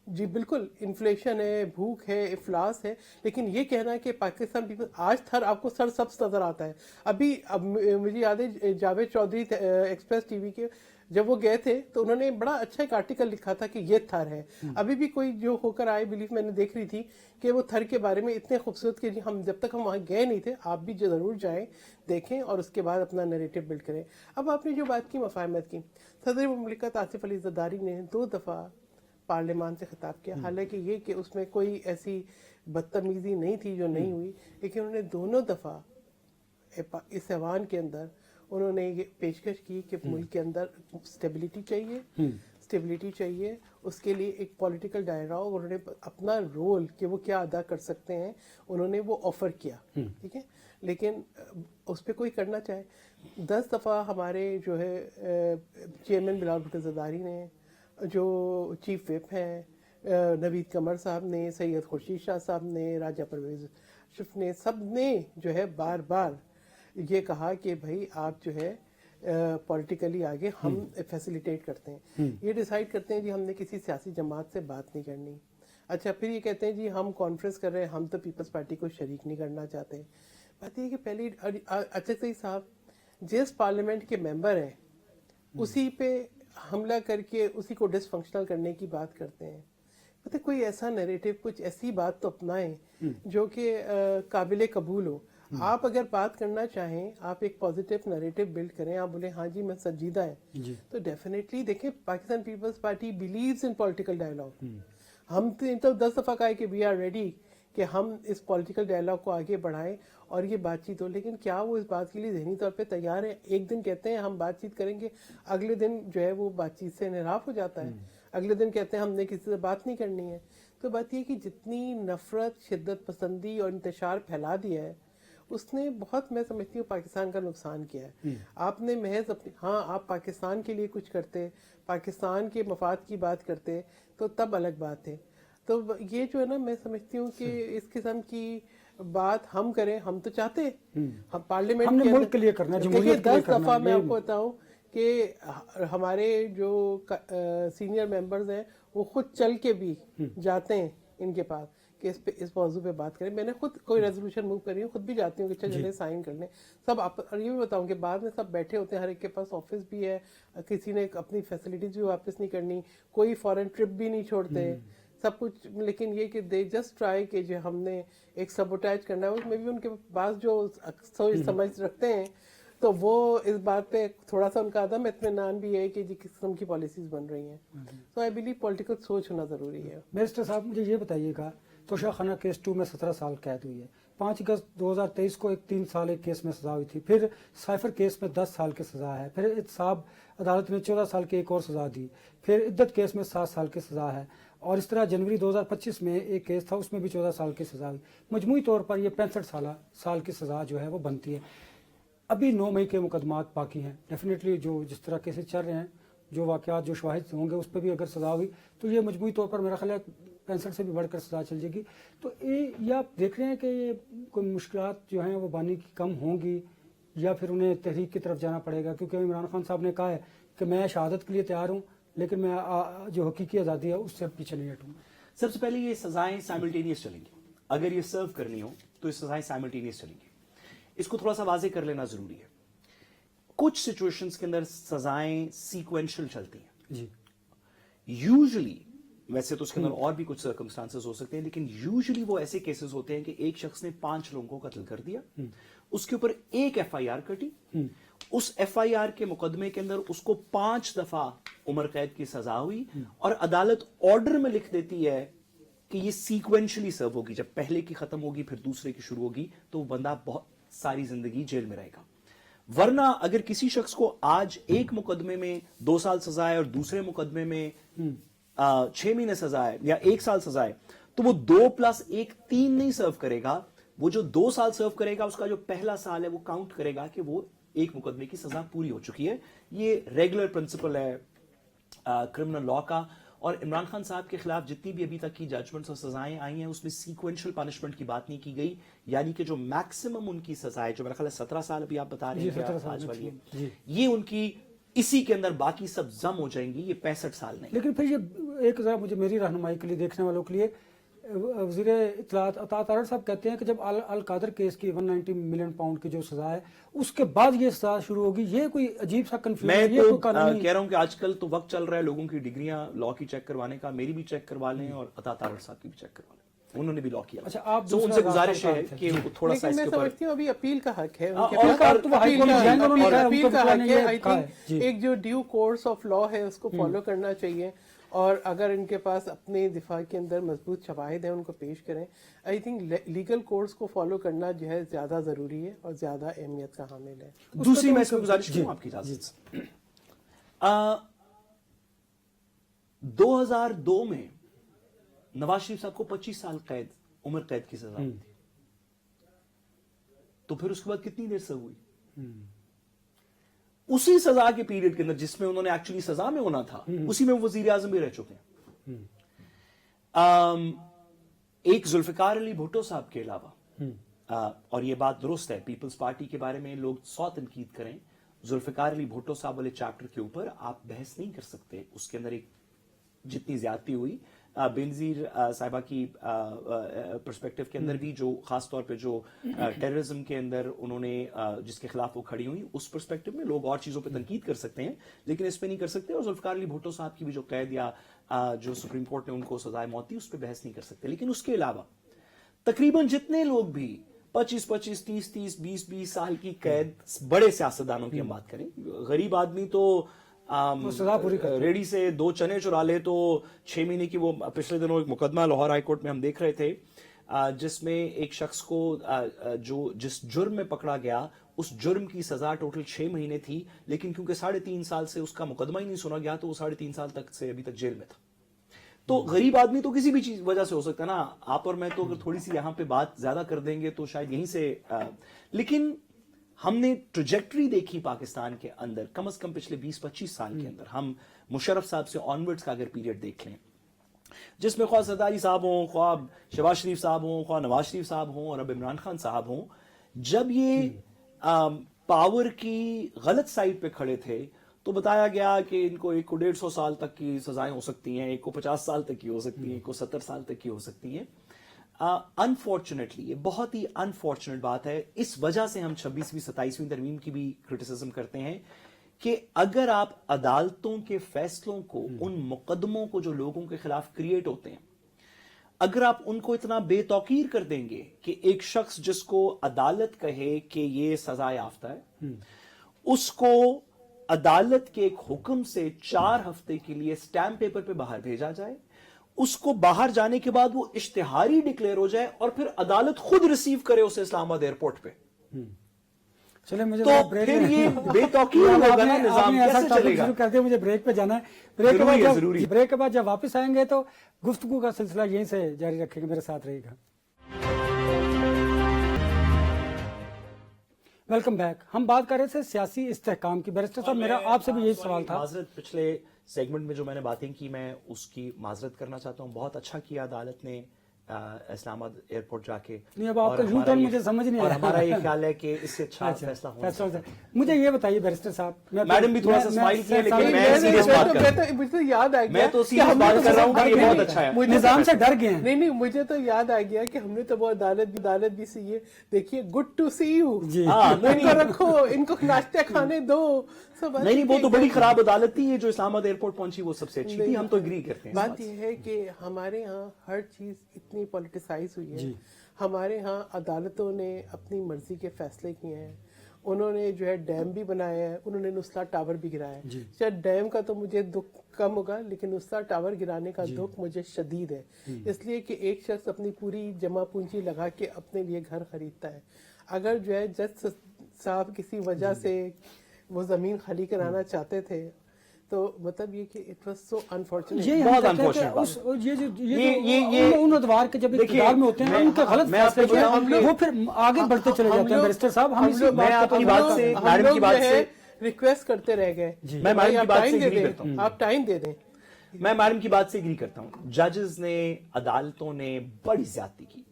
جی بالکل, انفلیشن ہے, بھوک ہے, افلاس ہے, لیکن یہ کہنا کہ پاکستان پیپل آج تھر آپ کو سر سبز نظر آتا ہے. اب مجھے یاد ہے Javed Chaudhry Express TV کے جب وہ گئے تھے تو انہوں نے بڑا اچھا ایک آرٹیکل لکھا تھا کہ یہ تھر ہے. ابھی بھی کوئی جو ہو کر آئے بلیف میں نے دیکھ رہی تھی کہ وہ تھر کے بارے میں اتنے خوبصورت کہ ہم جب تک ہم وہاں گئے نہیں تھے, آپ بھی ضرور جائیں, دیکھیں, اور اس کے بعد اپنا نیریٹو بلڈ کریں. اب آپ نے جو بات کی مفاہمت کی, صدر مملکت آصف علی زرداری نے 2 دفعہ پارلیمان سے خطاب کیا. حالانکہ یہ کہ اس میں کوئی ایسی بدتمیزی نہیں تھی جو نہیں ہوئی, لیکن انہوں نے دونوں دفعہ اس ایوان کے اندر انہوں نے یہ پیشکش کی کہ ملک کے اندر اسٹیبلٹی چاہیے, اس کے لیے ایک پولیٹیکل ڈائلاگ, انہوں نے اپنا رول کہ وہ کیا ادا کر سکتے ہیں انہوں نے وہ آفر کیا, ٹھیک ہے. لیکن اس پہ کوئی کرنا چاہے. 10 دفعہ ہمارے جو ہے چیئرمین بلال بھٹو زرداری نے, جو چیف وپ ہیں نوید قمر صاحب نے, سید خورشید شاہ صاحب نے, راجہ پرویز اشرف نے, سب نے جو ہے بار بار یہ کہا کہ بھائی آپ جو ہے پولیٹیکلی آگے ہم فیسیلیٹیٹ کرتے ہیں, یہ ڈیسائیڈ کرتے ہیں جی ہم نے کسی سیاسی جماعت سے بات نہیں کرنی. اچھا, پھر یہ کہتے ہیں جی ہم کانفرنس کر رہے ہیں, ہم تو پیپلز پارٹی کو شریک نہیں کرنا چاہتے. بات یہ کہ پہلی اچکزئی صاحب جس پارلیمنٹ کے ممبر ہیں اسی پہ حملہ کر کے اسی کو ڈس فنکشنل کرنے کی بات کرتے ہیں. پتہ کوئی ایسا نیریٹو, کچھ ایسی بات تو اپنائیں جو کہ قابل قبول ہو. آپ اگر بات کرنا چاہیں, آپ ایک پازیٹیو نیریٹو بلڈ کریں, آپ بولیں ہاں جی میں سنجیدہ ہیں, تو ڈیفینیٹلی دیکھیں Pakistan Peoples Party believes in political dialogue. ہم تو 10 دفعہ کہا ہے کہ وی آر ریڈی کہ ہم اس پولیٹیکل ڈائلاگ کو آگے بڑھائیں اور یہ بات چیت ہو, لیکن کیا وہ اس بات کے لیے ذہنی طور پہ تیار ہیں؟ ایک دن کہتے ہیں ہم بات چیت کریں گے, اگلے دن جو ہے وہ بات چیت سے انحراف ہو جاتا ہے, اگلے دن کہتے ہیں ہم نے کسی سے بات نہیں کرنی ہے. تو بات یہ کہ جتنی نفرت, شدت پسندی اور انتشار پھیلا دیا ہے, اس نے بہت, میں سمجھتی ہوں پاکستان کا نقصان کیا ہے. آپ نے محض اپنی, ہاں آپ پاکستان کے لیے کچھ کرتے, پاکستان کے مفاد کی بات کرتے تو تب الگ بات ہے. تو یہ جو ہے نا, میں سمجھتی ہوں کہ اس قسم کی بات ہم کریں, ہم تو چاہتے ہیں ہم پارلیمنٹ ملک کے لیے کرنا, جمہوریت کے لیے 10 دفعہ میں آپ کو بتاؤں کہ ہمارے جو سینئر ممبرز ہیں وہ خود چل کے بھی جاتے ہیں ان کے پاس کہ اس موضوع پہ بات کریں. میں نے خود کوئی ریزولوشن موو کری ہوں, خود بھی جاتی ہوں کہ چلے سائن کر لیں سب. اور یہ بھی بتاؤں کہ بعد میں سب بیٹھے ہوتے ہیں, ہر ایک کے پاس آفس بھی ہے, کسی نے اپنی فیسلٹیز بھی واپس نہیں کرنی, کوئی فارن ٹرپ بھی نہیں چھوڑتے, سب کچھ, لیکن یہ کہ دے جسٹ ٹرائی کہ جو ہم نے ایک سبوٹیج کرنا ہے, اس میں بھی ان کے پاس جو سوچ سمجھ رکھتے ہیں تو وہ اس بات پہ تھوڑا سا ان کا عدم اطمینان بھی ہے کہ جی کس قسم کی پالیسیز بن رہی ہیں. تو آئی بلیو پولیٹیکل سوچ ہونا ضروری ہے. بیرسٹر صاحب مجھے یہ بتائیے گا, توشہ خانہ کیس 2 میں 17 سال قید ہوئی ہے, 5 اگست 2023 کو 3 سال ایک کیس میں سزا ہوئی تھی, پھر سائفر کیس میں 10 سال کی سزا ہے, پھر احتساب عدالت نے 14 سال کی ایک اور سزا دی, پھر عدت کیس میں 7 سال کی سزا ہے, اور اس طرح جنوری 2025 میں ایک کیس تھا, اس میں بھی 14 سال کی سزا ہوئی. مجموعی طور پر یہ 65 سال کی سزا جو ہے وہ بنتی ہے. ابھی 9 مئی کے مقدمات باقی ہیں. ڈیفینیٹلی جو جس طرح کیسز چل رہے ہیں, جو واقعات جو شواہد ہوں گے اس پہ بھی اگر سزا ہوئی تو یہ مجموعی طور پر میرا خیال ہے 65 سے بھی بڑھ کر سزا چل جائے گی. تو یہ آپ دیکھ رہے ہیں کہ یہ کوئی مشکلات جو ہیں وہ بانی کی کم ہوں گی, یا پھر انہیں تحریک کی طرف جانا پڑے گا, کیونکہ عمران خان صاحب نے کہا ہے کہ میں شہادت کے لیے تیار ہوں لیکن میں جو حقیقی آزادی ہے اس سے پیچھے نہیں ہٹوں. سب سے پہلے یہ سزائیں سائملٹینیس چلیں گی. اگر یہ سرو کرنی ہو تو یہ سزائیں سائملٹینیس چلیں گی. اس کو تھوڑا سا واضح کر لینا ضروری ہے. کچھ سچویشنز کے اندر سزائیں سیکوینشل چلتی ہیں جی, یوزلی, ویسے تو اس کے اندر اور بھی کچھ سرکمسٹانسز ہو سکتے ہیں, لیکن یوزلی وہ ایسے کیسز ہوتے ہیں کہ ایک شخص نے 5 لوگوں کو قتل کر دیا, اس کے اوپر ایک FIR کٹی, اس FIR کے مقدمے کے اندر اس کو 5 دفعہ عمر قید کی سزا ہوئی, اور عدالت آرڈر میں لکھ دیتی ہے کہ یہ سیکوینشلی سرو ہوگی, جب پہلے کی ختم ہوگی پھر دوسرے کی شروع ہوگی, تو وہ بندہ بہت ساری زندگی جیل میں رہے گا. ورنہ اگر کسی شخص کو آج ایک مقدمے میں 2 سال سزا ہے اور دوسرے مقدمے میں 6 مہینے سزا ہے یا 1 سال سزا ہے, تو وہ 2 + 1 3 نہیں سرو کرے گا. وہ جو 2 سال سرو کرے گا اس کا جو پہلا سال ہے وہ کاؤنٹ کرے گا کہ وہ ایک مقدمے کی سزا پوری ہو چکی ہے. یہ ریگولر پرنسپل ہے کرمنل لا کا. اور عمران خان صاحب کے خلاف جتنی بھی ابھی تک کی ججمنٹس اور سزائیں آئی ہیں اس میں سیکوینشل پنشمنٹ کی بات نہیں کی گئی, یعنی کہ جو میکسیمم ان کی سزا ہے, جو میرا خیال ہے 17 سال ابھی آپ بتا رہے ہیں آج والی, یہ ان کی اسی کے اندر باقی سب ضم ہو جائیں گی, یہ 65 سال نہیں. لیکن پھر یہ ایک ذرا مجھے میری رہنمائی کے لیے دیکھنے والوں کے لیے, وزیر اطلاعات عطا تارڑ صاحب کہتے ہیں کہ جب القادر کیس کی 190 ملین پاؤنڈ کی جو سزا ہے اس کے بعد یہ سزا شروع ہوگی. یہ کوئی عجیب سا کنفیوژن ہے. میں تو کہہ رہا ہوں کہ آج کل تو وقت چل رہا ہے لوگوں کی ڈگریاں لا کی چیک کروانے کا, میری بھی چیک کروا لیں اور عطا تارڑ صاحب کی بھی چیک کروا لیں, انہوں نے بھی لا کیا. اچھا, آپ تو ان سے گزارش ہے کہ تھوڑا سا اس کے اوپر, میں سمجھتی ہوں ابھی اپیل کا حق ہے, ایک جو ڈیو کورس آف لا ہے اس کو فالو کرنا چاہیے, اور اگر ان کے پاس اپنے دفاع کے اندر مضبوط شواہد ہیں ان کو پیش کریں. آئی تھنک لیگل کورس کو فالو کرنا جو ہے زیادہ ضروری ہے اور زیادہ اہمیت کا حامل ہے. دوسری میں اس میں گزارش کروں آپ کی اجازت سے, 2002 میں نواز شریف صاحب کو 25 سال قید, عمر قید کی سزا ہوئی تھی, تو پھر اس کے بعد کتنی دیر سے ہوئی؟ اسی سزا کے پیریڈ کے اندر جس میں انہوں نے ایکچولی سزا میں ہونا تھا, اسی میں وزیر اعظم بھی رہ چکے ہیں. ایک ذوالفقار علی بھٹو صاحب کے علاوہ, اور یہ بات درست ہے, پیپلز پارٹی کے بارے میں لوگ 100 تنقید کریں, ذوالفقار علی بھٹو صاحب والے چیپٹر کے اوپر آپ بحث نہیں کر سکتے. اس کے اندر ایک جتنی زیادتی ہوئی, بینظیر صاحبہ کی پرسپیکٹو کے اندر بھی, جو خاص طور پہ جو ٹیررزم کے اندر انہوں نے جس کے خلاف وہ کھڑی ہوئی, اس پرسپیکٹو میں لوگ اور چیزوں پہ تنقید کر سکتے ہیں لیکن اس پہ نہیں کر سکتے. اور ذوالفقار علی بھٹو صاحب کی بھی جو قید یا جو سپریم کورٹ نے ان کو سزائے موت دی اس پہ بحث نہیں کر سکتے. لیکن اس کے علاوہ تقریباً جتنے لوگ بھی 25 30 20 سال کی قید, بڑے سیاستدانوں کی ہم بات کریں, غریب آدمی تو ریڈی سے 2 چنے چرا لے تو 6 مہینے کی, وہ پچھلے دنوں ایک مقدمہ لاہور ہائی کورٹ میں ہم دیکھ رہے تھے جس میں ایک شخص کو جو جس جرم میں پکڑا گیا اس جرم کی سزا ٹوٹل 6 مہینے تھی, لیکن کیونکہ 3.5 سال سے اس کا مقدمہ ہی نہیں سنا گیا تو وہ 3.5 سال تک سے ابھی تک جیل میں تھا. تو غریب آدمی تو کسی بھی چیز وجہ سے ہو سکتا ہے نا. آپ اور میں تو اگر تھوڑی سی یہاں پہ بات زیادہ کر دیں گے تو شاید یہیں سے, لیکن ہم نے ٹریجیکٹری دیکھی پاکستان کے اندر کم از کم پچھلے 20-25 سال کے اندر. ہم مشرف صاحب سے آنورڈز کا اگر پیریڈ دیکھ لیں, جس میں خواہ زرداری صاحب ہوں, خواہ شہباز شریف صاحب ہوں, خواہ نواز شریف صاحب ہوں اور اب عمران خان صاحب ہوں, جب یہ پاور کی غلط سائڈ پہ کھڑے تھے تو بتایا گیا کہ ان کو ایک کو 150 سال تک کی سزائیں ہو سکتی ہیں, ایک کو 50 سال تک کی ہو سکتی ہیں, ایک کو 70 سال تک کی ہو سکتی ہیں. انفارچونیٹلی یہ بہت ہی انفارچونیٹ بات ہے. اس وجہ سے ہم 26ویں 27ویں ترمیم کی بھی کرٹیسزم کرتے ہیں کہ اگر آپ عدالتوں کے فیصلوں کو, ان مقدموں کو جو لوگوں کے خلاف کریٹ ہوتے ہیں, اگر آپ ان کو اتنا بے توقیر کر دیں گے کہ ایک شخص جس کو عدالت کہے کہ یہ سزا یافتہ ہے، اس کو عدالت کے ایک حکم سے 4 ہفتے کے لیے اسٹیمپ پیپر پہ باہر بھیجا جائے، اس کو باہر جانے کے بعد وہ اشتہاری ڈکلیئر ہو جائے اور پھر عدالت خود ریسیو کرے اسے اسلام آباد ایئرپورٹ پہ، چلے مجھے تو پھر یہ بے توقیر ہوگا نا، نظام کیسے چلے گا؟ شروع کر دیا، مجھے بریک پہ جانا ہے، بریک کے بعد جب واپس آئیں گے تو گفتگو کا سلسلہ یہیں سے جاری رکھیں گے، میرے ساتھ رہے گا۔ Welcome back. ہم بات کر رہے تھے سیاسی استحکام کی۔ بیرسٹر صاحب، میرا آپ سے بھی یہی سوال تھا۔ معذرت، پچھلے سیگمنٹ میں جو میں نے باتیں کی میں اس کی معذرت کرنا چاہتا ہوں۔ بہت اچھا کیا عدالت نے اسلام آباد ایئرپورٹ جا کے، نہیں اب آپ کا یوں ٹرن مجھے سمجھ نہیں آیا، اور ہمارا یہ خیال ہے کہ اس سے اچھا فیصلہ ہونا۔ مجھے یہ بتائیے بیرسٹر صاحب، میڈم بھی تھوڑا سا اسمائل کیا، لیکن میں سیریس بات کر رہا ہوں، مجھے یاد آ گیا، میں تو سیریس بات کر رہا ہوں کہ یہ بہت اچھا ہے۔ نظام سے ڈر گئے ہیں۔ نہیں مجھے تو یاد آ گیا کہ ہم نے تو وہ عدالت بھی سے یہ دیکھیے، گڈ ٹو سی یو، ان کو رکھو، ان کو ناشتے کھانے دو۔ نہیں وہ تو بڑی خراب عدالت تھی، یہ جو اسلام آباد ایئرپورٹ پہنچی وہ سب سے اچھی تھی، ہم تو اگری کرتے ہیں۔ بات یہ ہے کہ ہمارے ہاں ہر چیز اتنی پولیٹیسائز ہوئی ہے، ہمارے ہاں عدالتوں نے اپنی مرضی کے فیصلے کیے ہیں، انہوں نے جو ہے ڈیم بھی بنایا ہے، انہوں نے نسلا ٹاور بھی گرایا ہے۔ شاید ڈیم کا تو مجھے دکھ کم ہوگا، لیکن نسلا ٹاور گرانے کا دکھ مجھے شدید ہے، اس لیے کہ ایک شخص اپنی پوری جمع پونجی لگا کے اپنے لیے گھر خریدتا ہے۔ اگر جو ہے جج صاحب کسی وجہ سے وہ زمین خالی کرانا چاہتے تھے تو مطلب یہ کہ اٹ واز سو انفارچونیٹ، بہت انفارچونیٹ۔ ان ادوار کے جب اقتدار میں ہوتے ہیں ان کے غلط فیصلے وہ پھر آگے بڑھتے چلے جاتے ہیں۔ بیرسٹر صاحب، ہم اسی میڈم کی بات سے ریکویسٹ کرتے رہ گئے، میں میڈم کی بات سے اگری کرتا ہوں، آپ ٹائم دے دیں۔ میں میڈم کی بات سے اگری کرتا ہوں۔ ججز نے، عدالتوں نے بڑی زیادتی کی۔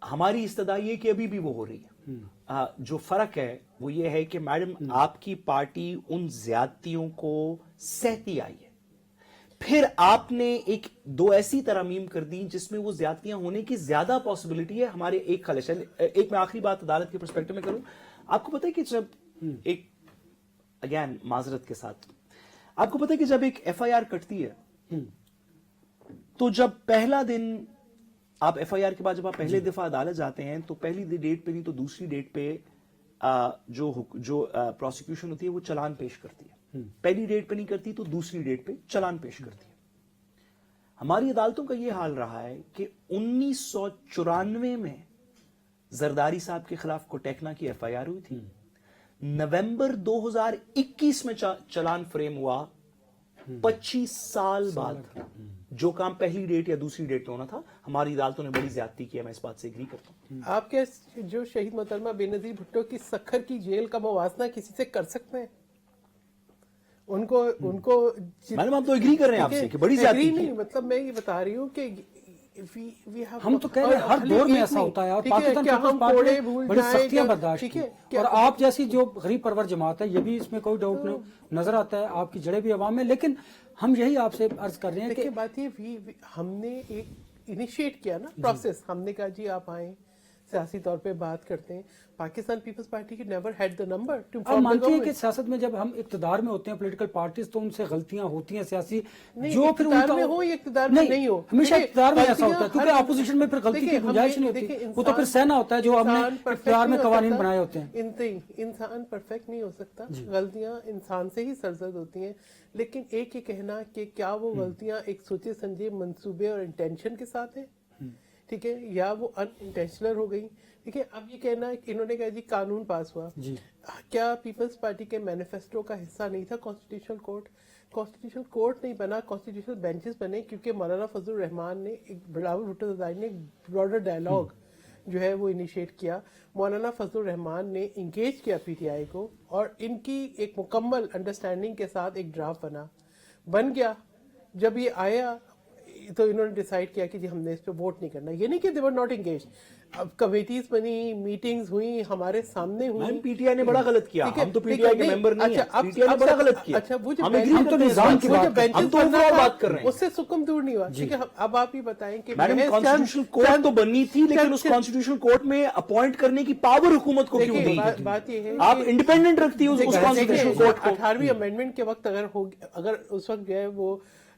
ہماری استدعا یہ کہ ابھی بھی وہ ہو رہی ہے۔ جو فرق ہے وہ یہ ہے کہ میڈم آپ کی پارٹی ان زیادتیوں کو سہتی آئی ہے، پھر آپ نے ایک دو ایسی ترامیم کر دی جس میں وہ زیادتیاں ہونے کی زیادہ پاسبلٹی ہے۔ ہمارے ایک خلش ہے، ایک میں آخری بات عدالت کے پرسپیکٹو میں کروں، آپ کو پتہ ہے کہ جب ایک، اگین معذرت کے ساتھ، آپ کو پتہ ہے کہ جب ایک ایف آئی آر کٹتی ہے تو جب پہلا دن آپ ایف آئی آر کے بعد جب آپ پہلے دفعہ عدالت جاتے ہیں تو پہلی ڈیٹ پہ نہیں تو دوسری ڈیٹ پہ جو پروسیکیوشن ہوتی ہے وہ چلان پیش کرتی ہے، پہلی ڈیٹ پہ نہیں کرتی تو دوسری ڈیٹ پہ چلان پیش کرتی ہے۔ ہماری عدالتوں کا یہ حال رہا ہے کہ 1994 میں زرداری صاحب کے خلاف کوٹیکنا کی ایف آئی آر ہوئی تھی، نومبر 2021 میں چلان فریم ہوا، 25 سال بعد۔ جو کام پہلی ڈیٹ یا دوسری ڈیٹ پہ ہونا تھا، ہماری عدالتوں نے بڑی زیادتی کی ہے، میں اس بات سے اگری کرتا ہوں۔ آپ کے جو شہید محترمہ بے نظیر بھٹو کی سکھر کی جیل کا موازنہ کسی سے کر سکتے ہیں؟ ان کو میڈم آپ تو اگری کر رہے ہیں آپ سے کہ بڑی زیادتی کی۔ نہیں، مطلب میں یہ بتا رہی ہوں کہ ہم تو کہہ رہے ہیں ہر دور میں ایسا ہوتا ہے، اور پاکستان پیپلز پارٹی نے بڑی سختیاں برداشت کی، اور آپ جیسی جو غریب پرور جماعت ہے، یہ بھی اس میں کوئی ڈاؤٹ نہیں نظر آتا ہے، آپ کی جڑیں بھی عوام میں، لیکن ہم یہی آپ سے عرض کر رہے ہیں کہ بات یہ ہم نے ایک انیشیٹ کیا نا پروسیس، ہم نے کہا جی آپ آئیں، سیاسی طور پہ بات کرتے ہیں۔ پاکستان پیپلز پارٹی کی never had the number two آپ مانتے ہیں کہ سیاست میں جب ہم اقتدار میں ہوتے ہیں پولیٹیکل پارٹیز تو ان سے غلطیاں ہوتی ہیں سیاسی، جو پھر اقتدار میں ہو یا اقتدار میں نہیں ہو، ہمیشہ اقتدار میں ایسا ہوتا ہے کیونکہ اپوزیشن میں پھر غلطی کی گنجائش نہیں ہوتی، وہ تو پھر سہنا ہوتا ہے جو ہم نے اقتدار میں قوانین بنائے ہوتے ہیں۔ انسان پرفیکٹ نہیں ہو سکتا، غلطیاں انسان سے ہی سرزد ہوتی ہیں، لیکن ایک یہ کہنا کہ کیا وہ غلطیاں ایک سوچے سمجھے منصوبے اور انٹینشن کے ساتھ ہیں، ٹھیک ہے، یا وہ ان انٹینشنل ہو گئی، ٹھیک ہے۔ اب یہ کہنا انہوں نے کہا جی قانون پاس ہوا، کیا پیپلز پارٹی کے مینیفیسٹو کا حصہ نہیں تھا کانسٹیٹیوشنل کورٹ؟ کانسٹیٹیوشنل کورٹ نہیں بنا، کانسٹیٹیوشنل بینچز بنے، کیونکہ مولانا فضل الرحمان نے، بلاول بھٹو زرداری نے براڈر ڈائلاگ جو ہے وہ انیشیٹ کیا، مولانا فضل الرحمان نے انگیج کیا پی ٹی آئی کو، اور ان کی ایک مکمل انڈرسٹینڈنگ کے ساتھ ایک ڈرافٹ بن گیا۔ جب یہ آیا تو انہوں نے ڈیسائیڈ کیا کہ جی ہم نے اس پہ ووٹ نہیں کرنا، یہ نہیں کہ دے ور ناٹ انگیج، اب کمیٹیز بنی، میٹنگز ہوئی، ہمارے سامنے ہوئی۔ پی ٹی آئی نے بڑا غلط کیا، ہم تو پی ٹی آئی کے ممبر نہیں ہیں، پی ٹی آئی نے بڑا غلط کیا۔ اچھا وہ ہم تو نظام کی بات کر رہے ہیں، اس سے سکم دور نہیں ہوا، ٹھیک ہے۔ اب آپ یہ بتائیں کہ میڈم کانسٹیٹیوشنل کورٹ تو بننی تھی، لیکن اس کانسٹیٹیوشنل کورٹ میں اپوائنٹ کرنے کی پاور حکومت کو کیوں دی؟ بات یہ ہے آپ انڈیپینڈنٹ رکھتی ہیں اس کانسٹیٹیوشنل کورٹ کو۔ 18ویں امینڈمنٹ کے وقت اگر اس وقت جو ہے وہ